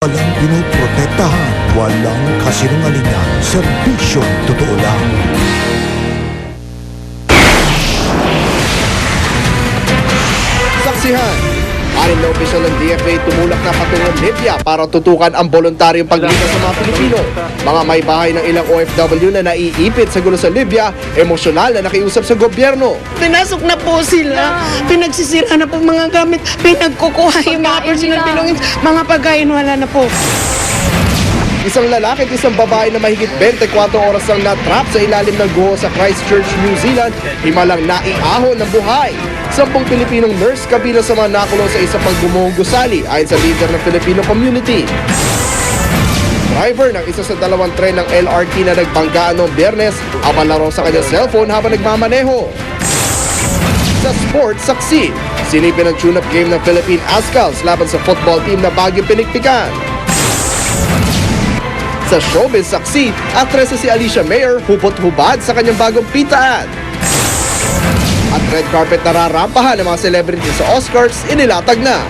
Walang pinoprotektahan, walang kasinungalingan, serbisyong totoo lang. Saksihan, anim na opisyal ng DFA tumulak na patungong Libya para tutukan ang voluntaryong paglikas sa mga Pilipino. Mga may bahay ng ilang OFW na naiipit sa gulo sa Libya, emosyonal na nakiusap sa gobyerno. Pinasok na po sila, pinagsisira na po mga gamit, pinagkukuha yung mga personal belongings, mga pagkain wala na po. Isang lalaki at isang babae na mahigit 24 oras lang na-trap sa ilalim ng guho sa Christchurch, New Zealand, himalang naiahon ng buhay. 10 Pilipinong nurse kabilang sa mga nakulong sa isa pang gumuhong gusali ayon sa leader ng Filipino community. Driver ng isa sa dalawang tren ng LRT na nagbanggaan noong Biyernes, abalaro sa kanyang cellphone habang nagmamaneho. Sa sports, saksi, silipin ang tune-up game ng Philippine Azkals laban sa football team na Baguio Pinikpikan. Sa showbiz, saksi, aktres si Alicia Mayer hupot-hubad sa kanyang bagong pitaan. At red carpet nararampahan ng mga celebrity sa Oscars, inilatag na.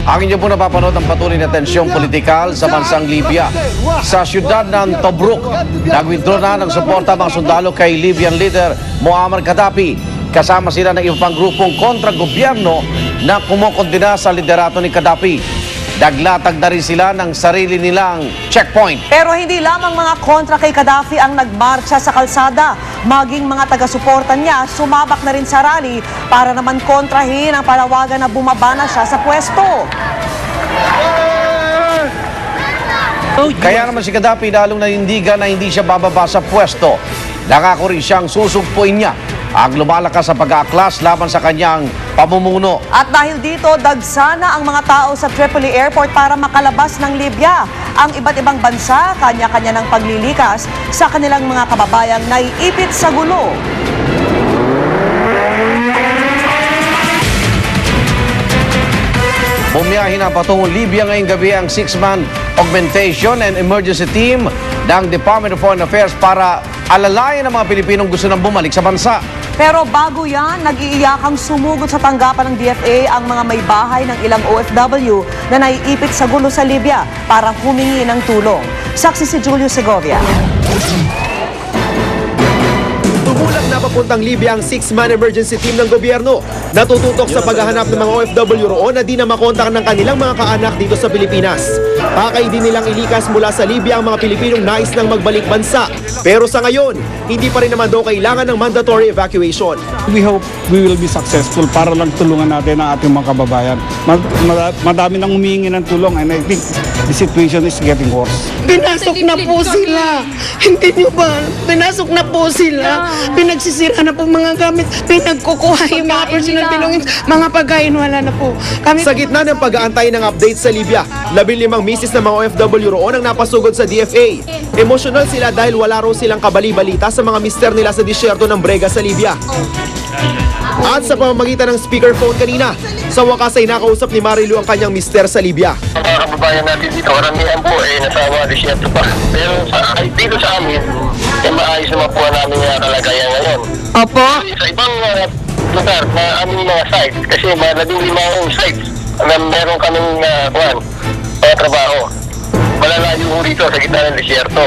Ang inyo po napapanood ang patuloy na tensyong politikal sa bansang Libya. Sa siyudad ng Tobruk, nag-withdraw na ng suporta mga sundalo kay Libyan leader Muammar Gaddafi. Kasama sila ng ibang grupong kontra-gobyerno na kumukondina sa liderato ni Gaddafi. Daglatag na rin sila ng sarili nilang checkpoint. Pero hindi lamang mga kontra kay Gaddafi ang nagmarcha sa kalsada. Maging mga taga-suporta niya, sumabak na rin sa rally para naman kontrahin ang panawagan na bumaba na siya sa pwesto. Kaya naman si Gaddafi lalong nanindigan na hindi siya bababa sa pwesto. Nangako rin siyang susugpuin niya ang lumalakas sa pag-aaklas laban sa kanyang pamumuno. At dahil dito, dagsana ang mga tao sa Tripoli Airport para makalabas ng Libya. Ang iba't ibang bansa, kanya-kanya ng paglilikas sa kanilang mga kababayang naiipit sa gulo. Bumiyahin na patungong Libya ngayong gabi ang 6-man augmentation and emergency team ng Department of Foreign Affairs para alalayan ang mga Pilipinong gusto nang bumalik sa bansa. Pero bago yan, nag-iiyakang sumugod sa tanggapan ng DFA ang mga may bahay ng ilang OFW na naiipit sa gulo sa Libya para humingi ng tulong. Saksi si Julio Segovia. Tumulak na papuntang Libya ang 6-man emergency team ng gobyerno. Natututok sa paghahanap ng mga OFW roon na di na makontak ng kanilang mga kaanak dito sa Pilipinas. Pakay din nilang ilikas mula sa Libya ang mga Pilipinong nais nang magbalik bansa. Pero sa ngayon, hindi pa rin naman daw kailangan ng mandatory evacuation. We hope we will be successful para lang tulungan natin ang ating mga kababayan. Madami nang humihingi ng tulong and I think the situation is getting worse. Pinasok na po sila, hindi nyo ba? Pinasok na po sila, pinagsisira na po mga gamit, pinagkukuha yung mga personal belongings, mga pagkain wala na po. Sa gitna ng pag-aantay ng update sa Libya, 15 misis na mga OFW roon ang napasugod sa DFA. Emosyonal sila dahil wala raw silang kabali-balita sa mga mister nila sa disyerto ng Brega sa Libya. At sa pamamagitan ng speakerphone kanina, sa wakas ay nakausap ni Marilu ang kanyang mister sa Libya. Mga kababayan natin dito, karamihan po nasa mga disyerto pa. Pero dito sa amin, maayos naman po namin yung kalagayan ngayon. Opo? Sa ibang lugar na aming mga sites, kasi mga 15 sites na meron kaming mga trabaho. Malalayo po dito sa gitna ng disyerto.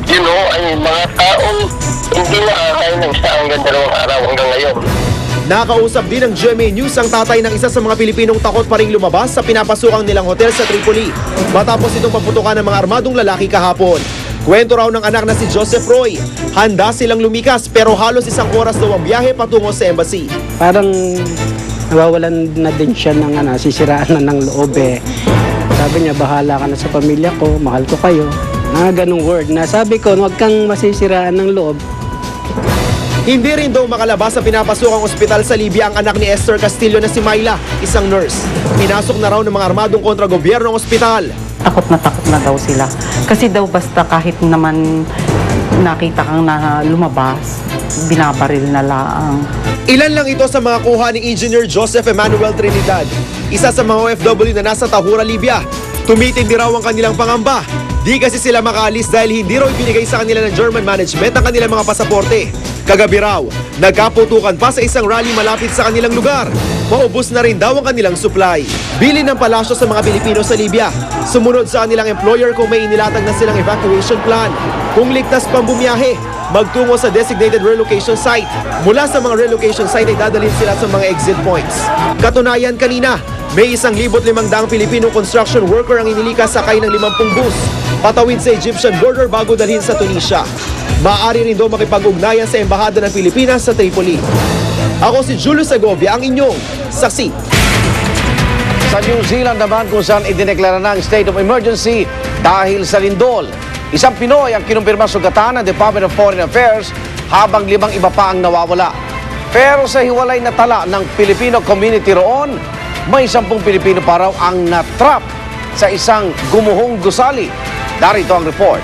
You know, ay mga taong hindi nakakain ng isa hanggang 2 araw hanggang ngayon. Nakausap din ng GMA News ang tatay ng isa sa mga Pilipinong takot pa ring lumabas sa pinapasukang nilang hotel sa Tripoli matapos itong paputukan ng mga armadong lalaki kahapon. Kwento raw ng anak na si Joseph Roy, handa silang lumikas pero halos 1 oras daw ang biyahe patungo sa embassy. Parang nawawalan na din siya ng sisiraan na ng loob eh. Sabi niya, bahala ka na sa pamilya ko, mahal ko kayo. Ganong word na sabi ko, huwag kang masisiraan ng loob. Hindi rin daw makalabas sa pinapasukang ospital sa Libya ang anak ni Esther Castillo na si Myla, isang nurse. Pinasok na raw ng mga armadong kontra-gobyerno ang ospital. Takot na daw sila. Kasi daw basta kahit naman nakita kang na lumabas, binabaril na laang. Ilan lang ito sa mga kuha ni Engineer Joseph Emmanuel Trinidad, isa sa mga OFW na nasa Tahura, Libya. Tumitindi raw ang kanilang pangamba. Di kasi sila makaalis dahil hindi raw ibinigay sa kanila ng German management ang kanilang mga pasaporte. Kagabi raw, nagkaputukan pa sa isang rally malapit sa kanilang lugar. Maubos na rin daw ang kanilang supply. Bili ng palasyo sa mga Pilipino sa Libya. Sumunod sa kanilang employer kung may inilatag na silang evacuation plan. Kung ligtas pang bumiyahe, magtungo sa designated relocation site. Mula sa mga relocation site ay dadalhin sila sa mga exit points. Katunayan kanina, may 1,500 Pilipinong construction worker ang inilikas sakay ng 50 bus patawid sa Egyptian border bago dalhin sa Tunisia. Maaari rin daw makipag-ugnayan sa Embahada ng Pilipinas sa Tripoli. Ako si Julio Segovia, ang inyong saksi. Sa New Zealand naman kung saan idineklara na ang state of emergency dahil sa lindol. Isang Pinoy ang kinumpirma sugatan ng Department of Foreign Affairs habang 5 iba pa ang nawawala. Pero sa hiwalay na tala ng Filipino community roon, may 10 Pilipino pa raw ang natrap sa isang gumuhong gusali. Darito ang report.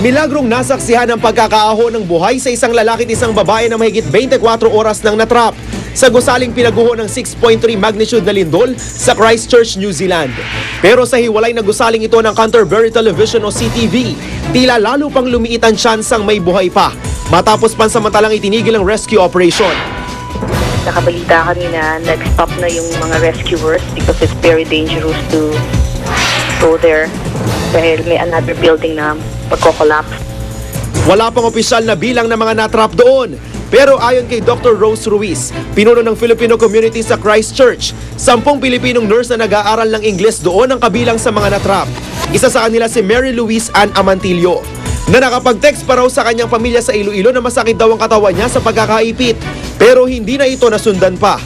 Milagrong nasaksihan ang pagkakaaho ng buhay sa isang lalaki at isang babae na mahigit 24 oras nang natrap sa gusaling pinaguho ng 6.3 magnitude na lindol sa Christchurch, New Zealand. Pero sa hiwalay na gusaling ito ng Canterbury Television o CTV, tila lalo pang lumiit ang tsansang may buhay pa matapos pansamantalang itinigil ang rescue operation. Nakabalita kami na nag-stop na yung mga rescuers because it's very dangerous to go there dahil may another building na magko-collapse. Wala pang opisyal na bilang ng mga natrap doon. Pero ayon kay Dr. Rose Ruiz, pinuno ng Filipino community sa Christchurch, 10 Pilipinong nurse na nag-aaral ng Ingles doon ang kabilang sa mga natrap. Isa sa kanila si Mary Louise Ann Amantillo, na nakapag-text pa raw sa kanyang pamilya sa Iloilo na masakit daw ang katawan niya sa pagkakaipit. Pero hindi na ito nasundan pa.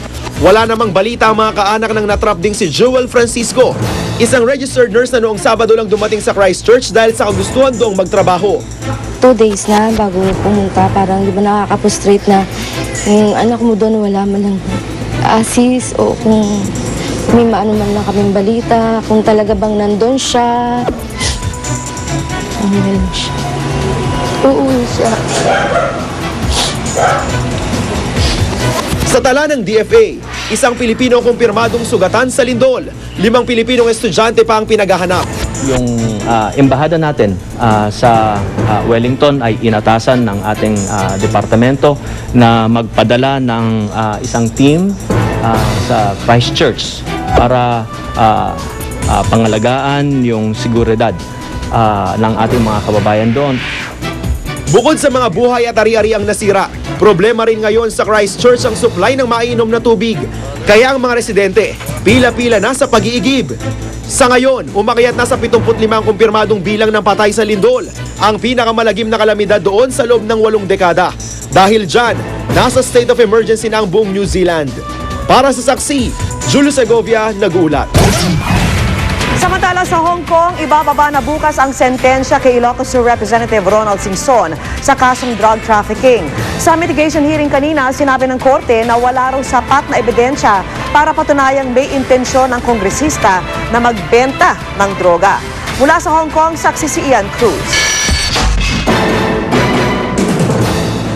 Wala namang balita ang mga kaanak ng natrap ding si Jewel Francisco, isang registered nurse na noong Sabado lang dumating sa Christchurch dahil sa kagustuhan doong magtrabaho. 2 days na bago pumunta, parang di ba nakaka-frustrate na yung anak mo doon wala man lang assist o kung may maano man lang kaming balita, kung talaga bang nandun siya. Ano siya? Uuwi siya. Sa tala ng DFA, isang Pilipino kumpirmadong sugatan sa lindol. 5 Pilipinong estudyante pa ang pinaghahanap. Yung embahada natin sa Wellington ay inatasan ng ating departamento na magpadala ng isang team sa Christchurch para pangalagaan yung seguridad ng ating mga kababayan doon. Bukod sa mga buhay at ari-ari ang nasira, problema rin ngayon sa Christchurch ang supply ng mainom na tubig. Kaya ang mga residente, pila-pila na sa pag-iigib. Sa ngayon, umakyat na sa 75 ang kumpirmadong bilang ng patay sa lindol, ang pinakamalagim na kalamidad doon sa loob ng 8 dekada. Dahil dyan, nasa state of emergency na ang buong New Zealand. Para sa saksi, Julio Segovia, nag-uulat. Samantala sa Hong Kong, ibababa na bukas ang sentensya kay Ilocos Sur Representative Ronald Singson sa kasong drug trafficking. Sa mitigation hearing kanina, sinabi ng korte na wala raw sapat na ebidensya para patunayang may intensyon ng kongresista na magbenta ng droga. Mula sa Hong Kong, saksi si Ian Cruz.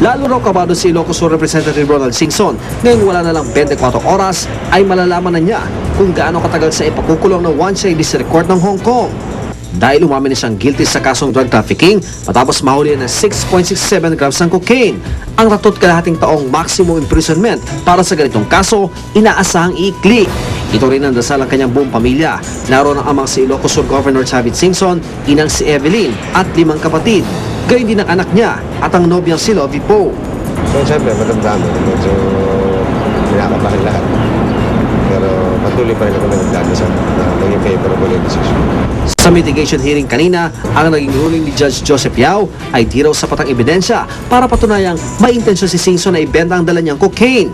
Lalo raw kabado si Ilocos Sur Representative Ronald Singson. Ngayong wala na lang 24 oras ay malalaman na niya kung gaano katagal sa ipakukulong ng Wan Chai District Court ng Hong Kong. Dahil umamin na siyang guilty sa kasong drug trafficking matapos mahuli na 6.67 grams ng cocaine. Ang 3.5 taong maximum imprisonment para sa ganitong kaso, inaasahang iikli. Ito rin ang dasal ng kanyang buong pamilya. Naroon ang amang si Ilocos Sur Governor Chavit Singson, inang si Evelyn at 5 kapatid. Gayun din ang anak niya at ang nobyang si Lovie Poe. So siyempre, madamdami. Medyo pinakabahan lahat. Pero patuloy pa rin ako nagdadasal na maging favorable yung decision. Sa mitigation hearing kanina, ang naging ruling ni Judge Joseph Yao ay di raw sapat ang ebidensya para patunayang may intensyon si Singson na ibenta ang dala niyang cocaine.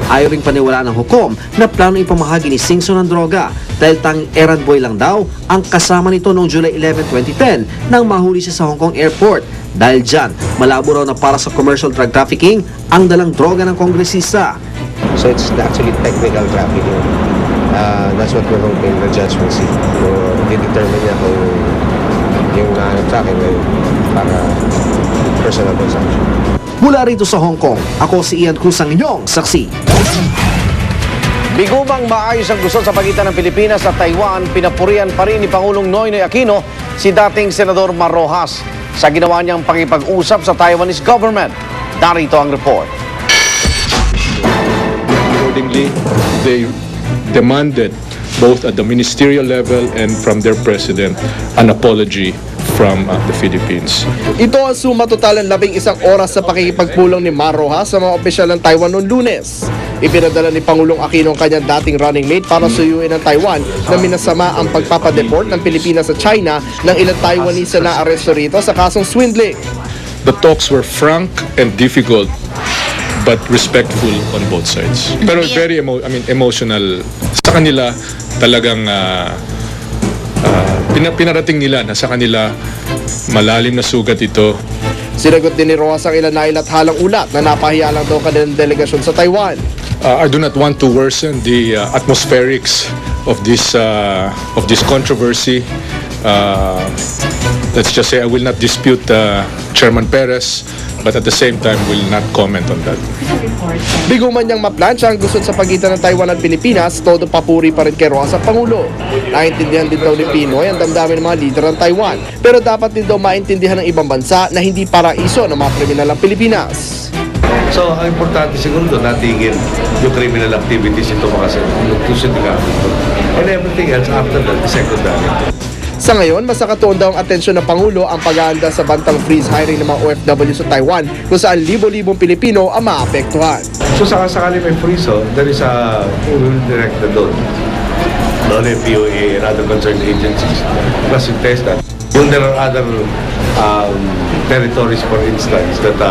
Ayaw ring paniwalaan ng hukom na plano ipamahagi ni Singson ang droga dahil tanging errand boy lang daw ang kasama nito noong July 11, 2010 nang mahuli siya sa Hong Kong airport. Dahil dyan, malabo raw na para sa commercial drug trafficking ang dalang droga ng kongresista. So it's actually technical trafficking. That's what we're hoping the judge will see. So, i-determine niya kung yung nahanap sa akin ay para personal consumption. Mula rito sa Hong Kong, ako si Ian Cruz ang inyong saksi. Bigumang maayos ang gusto sa pagitan ng Pilipinas at Taiwan, pinapurihan pa rin ni Pangulong Noynoy Aquino si dating Senador Mar Rojas sa ginawa niyang pakipag-usap sa Taiwanese government. Narito ang report. Accordingly, they demanded both at the ministerial level and from their president an apology from the Philippines. Ito ang suma total ng 11 oras sa pakikipagpulong ni Mar Rojas sa mga opisyal ng Taiwan noong Lunes. Ipinadala ni Pangulong Aquino ang kanyang dating running mate para suyuin ng Taiwan na minasama ang pagpapadeport ng Pilipinas sa China ng ilang Taiwanese na aresto rito sa kasong swindling. The talks were frank and difficult but respectful on both sides. Pero very emotional. Sa kanila talagang pinarating nila na sa kanila malalim na sugat ito. Sinagot din ni Rojas ang ilan na ilathalang ulat na napahiya lang daw kanilang delegasyon sa Taiwan. I do not want to worsen the atmospherics of this controversy. Let's just say I will not dispute Chairman Perez, but at the same time will not comment on that. Biguman niyang maplansya ang gusot sa pagitan ng Taiwan at Pilipinas, todo papuri pa rin kay Rojas ang Pangulo. Naintindihan din daw ni Pinoy ang damdamin ng mga lider ng Taiwan, pero dapat din daw maintindihan ng ibang bansa na hindi paraiso ng mga kriminal ng Pilipinas. So, ang importante siguro doon natingin yung criminal activities ito mga and everything else after that, secondary. Sa ngayon, mas nakatuon daw ang atensyon ng Pangulo ang pag-aanda sa bantang freeze hiring ng mga OFW sa Taiwan kung saan libo-libong Pilipino ang maapektuhan. So, sakasakali may freeze, there is a who will direct the doon. Not only POA and other concerned agencies. Plus, in test that. When there are other territories, for instance, that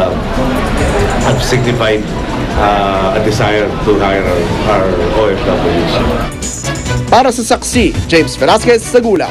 have signified a desire to hire our OFWs. Para sa saksi, James Velasquez, Sagula.